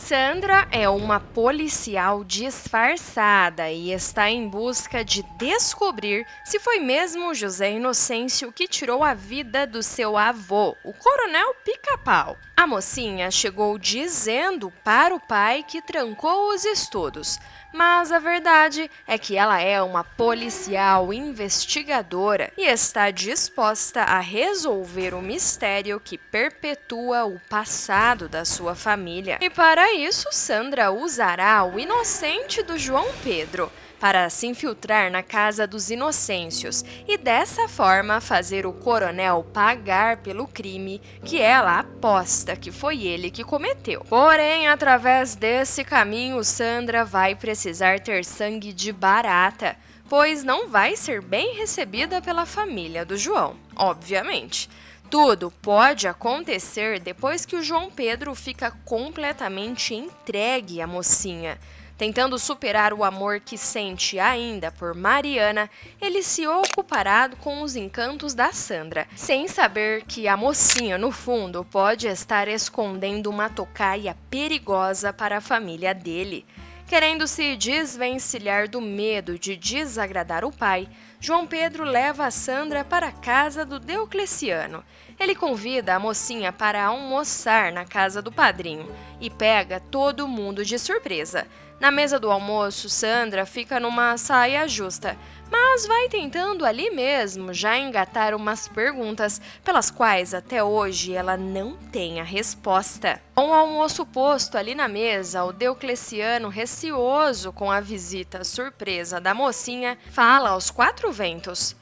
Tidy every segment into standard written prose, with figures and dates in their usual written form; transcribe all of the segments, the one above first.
Sandra é uma policial disfarçada e está em busca de descobrir se foi mesmo José Inocêncio que tirou a vida do seu avô, o Coronel Pica-Pau. A mocinha chegou dizendo para o pai que trancou os estudos, mas a verdade é que ela é uma policial investigadora e está disposta a resolver o mistério que perpetua o passado da sua família. E para isso, Sandra usará o inocente do João Pedro para se infiltrar na casa dos Inocêncios e dessa forma fazer o coronel pagar pelo crime que ela aposta que foi ele que cometeu. Porém, através desse caminho, Sandra vai precisar ter sangue de barata, pois não vai ser bem recebida pela família do João, obviamente. Tudo pode acontecer depois que o João Pedro fica completamente entregue à mocinha. Tentando superar o amor que sente ainda por Mariana, ele se ocupará com os encantos da Sandra, sem saber que a mocinha, no fundo, pode estar escondendo uma tocaia perigosa para a família dele. Querendo se desvencilhar do medo de desagradar o pai, João Pedro leva a Sandra para a casa do Deocleciano. Ele convida a mocinha para almoçar na casa do padrinho e pega todo mundo de surpresa. Na mesa do almoço, Sandra fica numa saia justa, mas vai tentando ali mesmo já engatar umas perguntas pelas quais até hoje ela não tem a resposta. Com o almoço posto ali na mesa, o Deocleciano, receoso com a visita surpresa da mocinha, fala aos quatro ventos: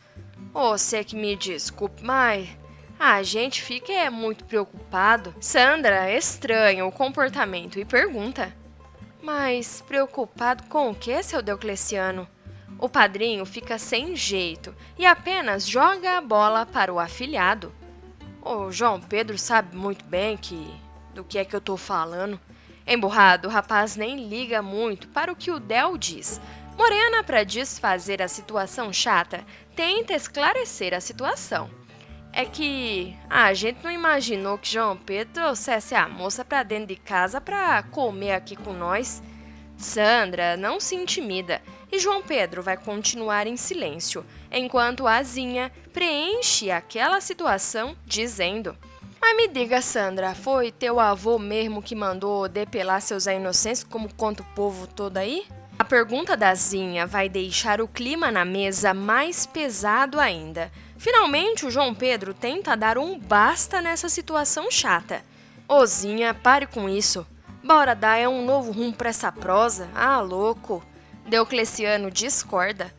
"Você que me desculpe, mas a gente fica muito preocupado." Sandra estranha o comportamento e pergunta: "Mas preocupado com o que, seu Deocleciano?" O padrinho fica sem jeito e apenas joga a bola para o afilhado. "O João Pedro sabe muito bem do que é que eu tô falando." Emburrado, o rapaz nem liga muito para o que o Del diz. Morena, para desfazer a situação chata, tenta esclarecer a situação. "É que a gente não imaginou que João Pedro trouxesse a moça para dentro de casa para comer aqui com nós." Sandra não se intimida e João Pedro vai continuar em silêncio, enquanto a Zinha preenche aquela situação dizendo: "Mas me diga, Sandra, foi teu avô mesmo que mandou depelar seus inocentes, como conta o povo todo aí?" A pergunta da Zinha vai deixar o clima na mesa mais pesado ainda. Finalmente, o João Pedro tenta dar um basta nessa situação chata. "Ô Zinha, pare com isso. Bora dar um novo rumo pra essa prosa. Ah, louco." Deocleciano discorda.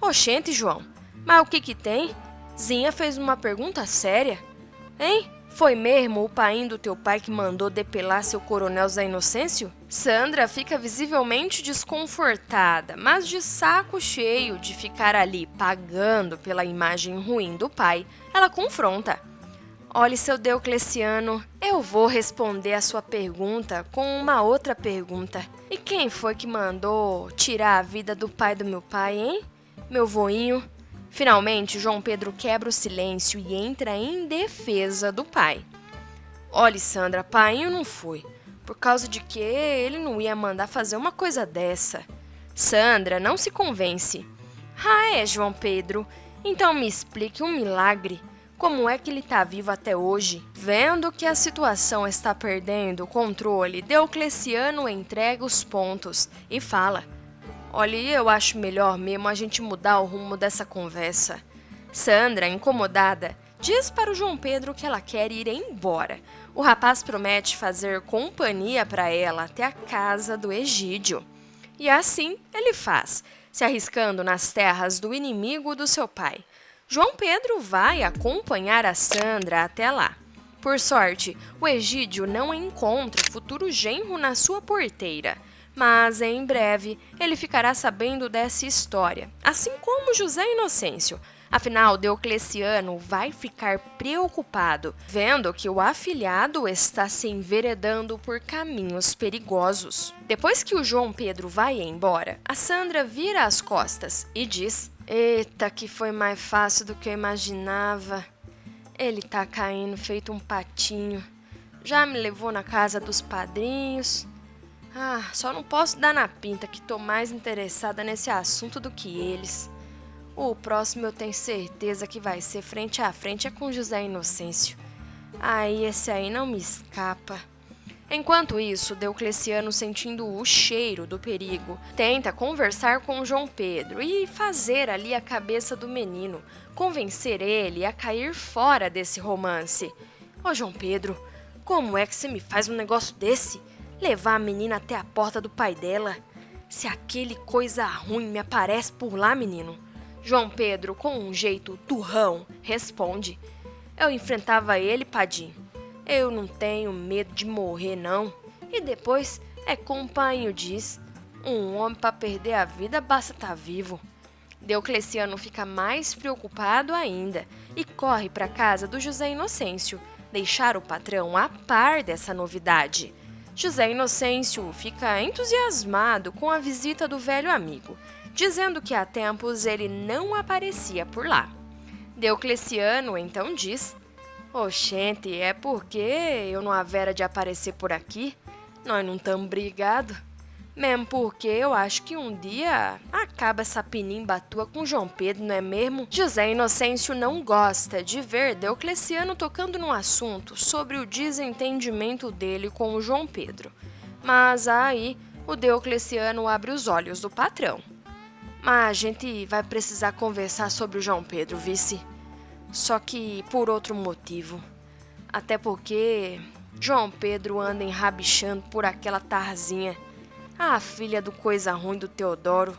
"Oxente, João, mas o que tem? Zinha fez uma pergunta séria. Hein? Foi mesmo o painho do teu pai que mandou depelar seu coronel Zé Inocêncio?" Sandra fica visivelmente desconfortada, mas de saco cheio de ficar ali pagando pela imagem ruim do pai, ela confronta: "Olhe, seu Deocleciano, eu vou responder a sua pergunta com uma outra pergunta. E quem foi que mandou tirar a vida do pai do meu pai, hein? Meu voinho?" Finalmente, João Pedro quebra o silêncio e entra em defesa do pai. "Olhe, Sandra, painho não foi. Por causa de que ele não ia mandar fazer uma coisa dessa." Sandra não se convence. "Ah, é, João Pedro? Então me explique um milagre. Como é que ele está vivo até hoje?" Vendo que a situação está perdendo o controle, Deocleciano entrega os pontos e fala: "Olha, eu acho melhor mesmo a gente mudar o rumo dessa conversa." Sandra, incomodada, diz para o João Pedro que ela quer ir embora. O rapaz promete fazer companhia para ela até a casa do Egídio. E assim ele faz, se arriscando nas terras do inimigo do seu pai. João Pedro vai acompanhar a Sandra até lá. Por sorte, o Egídio não encontra o futuro genro na sua porteira. Mas em breve ele ficará sabendo dessa história, assim como José Inocêncio. Afinal, Deocleciano vai ficar preocupado, vendo que o afilhado está se enveredando por caminhos perigosos. Depois que o João Pedro vai embora, a Sandra vira as costas e diz: "Eita, que foi mais fácil do que eu imaginava. Ele tá caindo feito um patinho. Já me levou na casa dos padrinhos. Só não posso dar na pinta que tô mais interessada nesse assunto do que eles. O próximo eu tenho certeza que vai ser frente a frente é com José Inocêncio. Esse aí não me escapa. Enquanto isso, Deocleciano, sentindo o cheiro do perigo, tenta conversar com João Pedro e fazer ali a cabeça do menino, convencer ele a cair fora desse romance. Ô João Pedro, como é que você me faz um negócio desse? Levar a menina até a porta do pai dela? Se aquele coisa ruim me aparece por lá, menino. João Pedro, com um jeito turrão, responde: eu enfrentava ele, Padim. Eu não tenho medo de morrer, não. E depois, é como o painho diz, um homem para perder a vida basta estar vivo. Deocleciano fica mais preocupado ainda e corre para a casa do José Inocêncio, deixar o patrão a par dessa novidade. José Inocêncio fica entusiasmado com a visita do velho amigo, dizendo que há tempos ele não aparecia por lá. Deocleciano então diz: oxente, é porque eu não havera de aparecer por aqui? Nós não estamos brigados. Mesmo porque eu acho que um dia acaba essa pinimba tua com João Pedro, não é mesmo? José Inocêncio não gosta de ver Deocleciano tocando no assunto sobre o desentendimento dele com o João Pedro. Mas aí o Deocleciano abre os olhos do patrão. Mas a gente vai precisar conversar sobre o João Pedro, vice. Só que por outro motivo. Até porque João Pedro anda enrabichando por aquela Tarzinha, a filha do coisa ruim do Teodoro.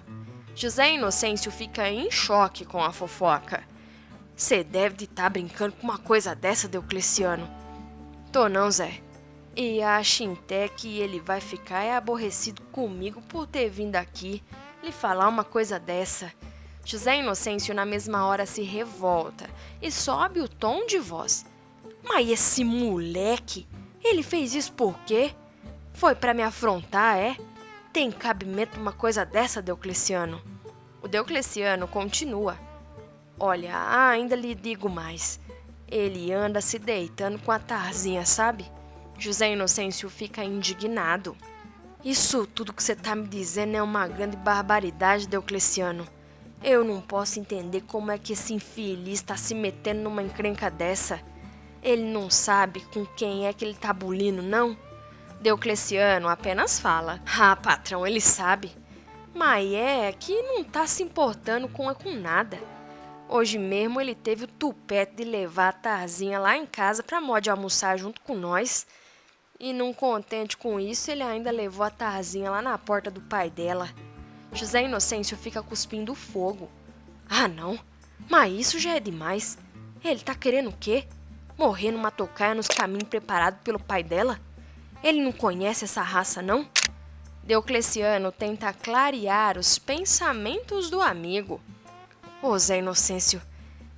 José Inocêncio fica em choque com a fofoca. Cê deve de estar brincando com uma coisa dessa, Deocleciano. Tô não, Zé. E acho até que ele vai ficar aborrecido comigo por ter vindo aqui lhe falar uma coisa dessa. José Inocêncio na mesma hora se revolta e sobe o tom de voz. Mas esse moleque, ele fez isso por quê? Foi pra me afrontar, é? Tem cabimento uma coisa dessa, Deocleciano? O Deocleciano continua. Olha, ainda lhe digo mais. Ele anda se deitando com a Tarzinha, sabe? José Inocêncio fica indignado. Isso tudo que você tá me dizendo é uma grande barbaridade, Deocleciano. Eu não posso entender como é que esse infeliz está se metendo numa encrenca dessa. Ele não sabe com quem é que ele tá bulindo, não? Deocleciano apenas fala. Patrão, ele sabe. Mas é que não tá se importando com nada. Hoje mesmo ele teve o tupete de levar a Tarzinha lá em casa pra mod almoçar junto com nós. E não contente com isso, ele ainda levou a Tarzinha lá na porta do pai dela. José Inocêncio fica cuspindo fogo. Não, mas isso já é demais. Ele tá querendo o quê? Morrer numa tocaia nos caminhos preparados pelo pai dela? Ele não conhece essa raça, não? Deocleciano tenta clarear os pensamentos do amigo. Ô Zé Inocêncio,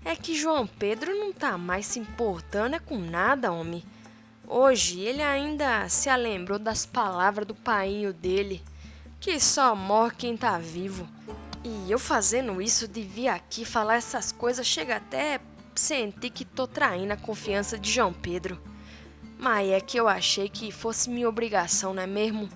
é que João Pedro não tá mais se importando com nada, homem. Hoje ele ainda se lembrou das palavras do painho dele, que só morre quem tá vivo. E eu fazendo isso de vir aqui falar essas coisas, chega até sentir que tô traindo a confiança de João Pedro. Mas é que eu achei que fosse minha obrigação, não é mesmo?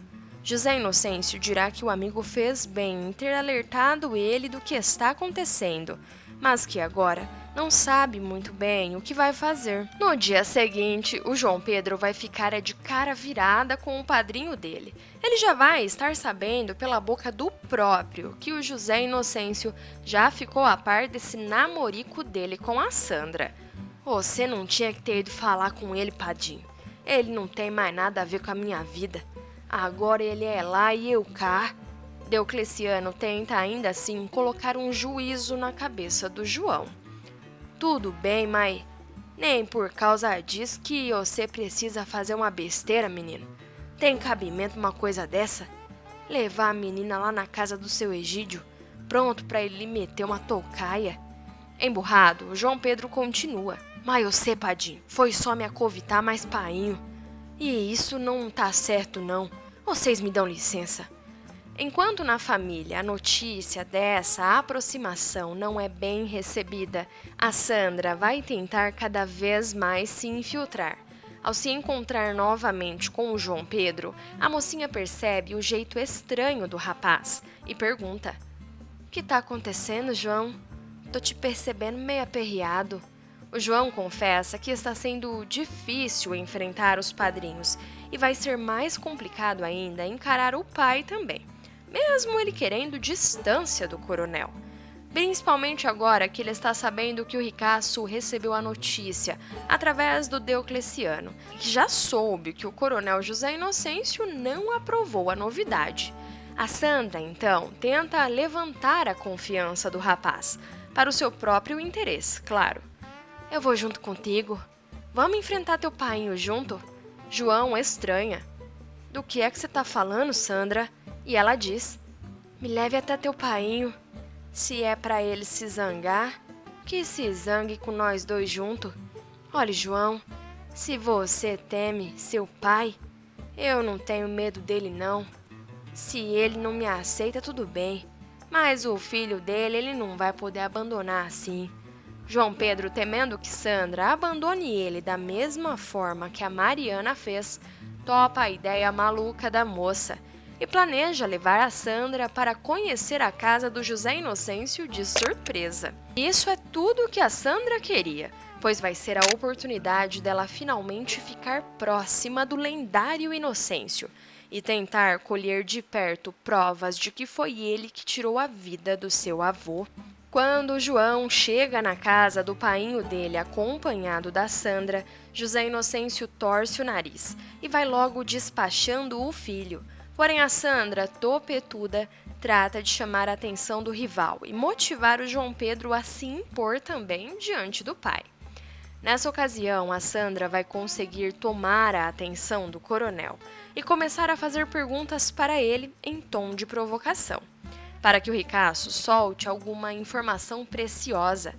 José Inocêncio dirá que o amigo fez bem em ter alertado ele do que está acontecendo, mas que agora não sabe muito bem o que vai fazer. No dia seguinte, o João Pedro vai ficar de cara virada com o padrinho dele. Ele já vai estar sabendo pela boca do próprio que o José Inocêncio já ficou a par desse namorico dele com a Sandra. Você não tinha que ter ido falar com ele, Padinho. Ele não tem mais nada a ver com a minha vida. Agora ele é lá e eu cá. Deocleciano tenta ainda assim colocar um juízo na cabeça do João. Tudo bem, mas nem por causa disso que você precisa fazer uma besteira, menino. Tem cabimento uma coisa dessa? Levar a menina lá na casa do seu Egídio, pronto pra ele lhe meter uma tocaia? Emburrado, João Pedro continua. Mas você, Padinho, foi só me acovitar mais painho. E isso não tá certo, não. Vocês me dão licença. Enquanto na família a notícia dessa aproximação não é bem recebida, a Sandra vai tentar cada vez mais se infiltrar. Ao se encontrar novamente com o João Pedro, a mocinha percebe o jeito estranho do rapaz e pergunta: "O que está acontecendo, João? Tô te percebendo meio aperreado." O João confessa que está sendo difícil enfrentar os padrinhos e vai ser mais complicado ainda encarar o pai também, mesmo ele querendo distância do coronel. Principalmente agora que ele está sabendo que o ricaço recebeu a notícia através do Deocleciano, que já soube que o coronel José Inocêncio não aprovou a novidade. A Sandra, então, tenta levantar a confiança do rapaz, para o seu próprio interesse, claro. "Eu vou junto contigo. Vamos enfrentar teu painho junto?" João estranha. "Do que é que você tá falando, Sandra?" E ela diz: "Me leve até teu painho. Se é pra ele se zangar, que se zangue com nós dois junto. Olhe, João, se você teme seu pai, eu não tenho medo dele não. Se ele não me aceita, tudo bem, mas o filho dele ele não vai poder abandonar assim." João Pedro, temendo que Sandra abandone ele da mesma forma que a Mariana fez, topa a ideia maluca da moça e planeja levar a Sandra para conhecer a casa do José Inocêncio de surpresa. Isso é tudo que a Sandra queria, pois vai ser a oportunidade dela finalmente ficar próxima do lendário Inocêncio e tentar colher de perto provas de que foi ele que tirou a vida do seu avô. Quando João chega na casa do painho dele acompanhado da Sandra, José Inocêncio torce o nariz e vai logo despachando o filho. Porém, a Sandra, topetuda, trata de chamar a atenção do rival e motivar o João Pedro a se impor também diante do pai. Nessa ocasião, a Sandra vai conseguir tomar a atenção do coronel e começar a fazer perguntas para ele em tom de provocação, para que o ricaço solte alguma informação preciosa.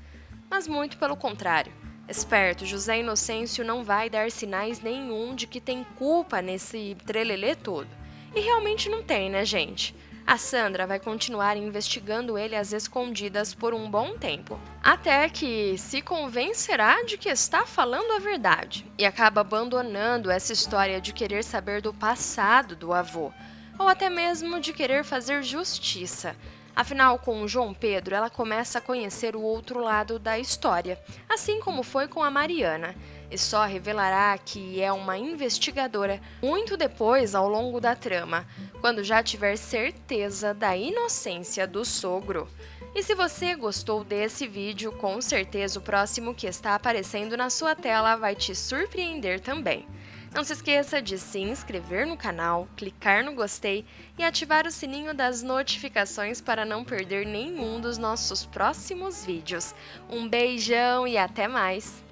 Mas muito pelo contrário, esperto, José Inocêncio não vai dar sinais nenhum de que tem culpa nesse trelelê todo. E realmente não tem, né, gente? A Sandra vai continuar investigando ele às escondidas por um bom tempo, até que se convencerá de que está falando a verdade e acaba abandonando essa história de querer saber do passado do avô, ou até mesmo de querer fazer justiça. Afinal, com o João Pedro, ela começa a conhecer o outro lado da história, assim como foi com a Mariana, e só revelará que é uma investigadora muito depois ao longo da trama, quando já tiver certeza da inocência do sogro. E se você gostou desse vídeo, com certeza o próximo que está aparecendo na sua tela vai te surpreender também. Não se esqueça de se inscrever no canal, clicar no gostei e ativar o sininho das notificações para não perder nenhum dos nossos próximos vídeos. Um beijão e até mais!